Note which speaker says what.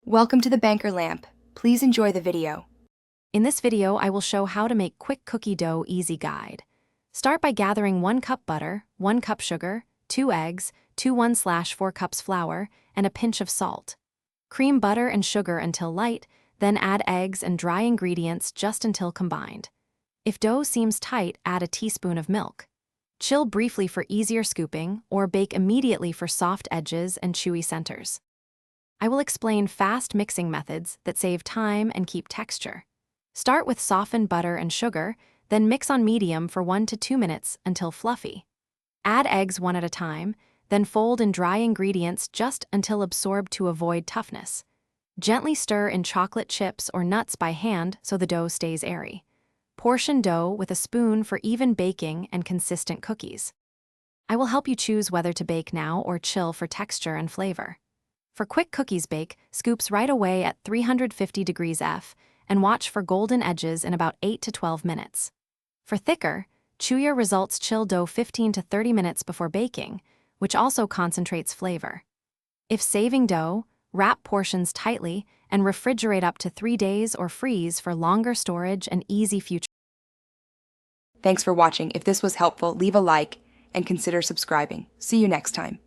Speaker 1: Welcome to the Banker Lamp. Please enjoy the video.
Speaker 2: In this video, I will show how to make quick cookie dough easy guide. Start by gathering 1 cup butter, 1 cup sugar, 2 eggs, 2 1/4 cups flour, and a pinch of salt. Cream butter and sugar until light, then add eggs and dry ingredients just until combined. If dough seems tight, add a teaspoon of milk. Chill briefly for easier scooping, or bake immediately for soft edges and chewy centers. I will explain fast mixing methods that save time and keep texture. Start with softened butter and sugar, then mix on medium for 1 to 2 minutes until fluffy. Add eggs one at a time, then fold in dry ingredients just until absorbed to avoid toughness. Gently stir in chocolate chips or nuts by hand so the dough stays airy. Portion dough with a spoon for even baking and consistent cookies. I will help you choose whether to bake now or chill for texture and flavor. For quick cookies, bake scoops right away at 350 degrees F and watch for golden edges in about 8 to 12 minutes. For thicker, chewier results, chill dough 15 to 30 minutes before baking, which also concentrates flavor. If saving dough, wrap portions tightly and refrigerate up to 3 days or freeze for longer storage and easy future.
Speaker 1: Thanks for watching. If this was helpful, leave a like and consider subscribing. See you next time.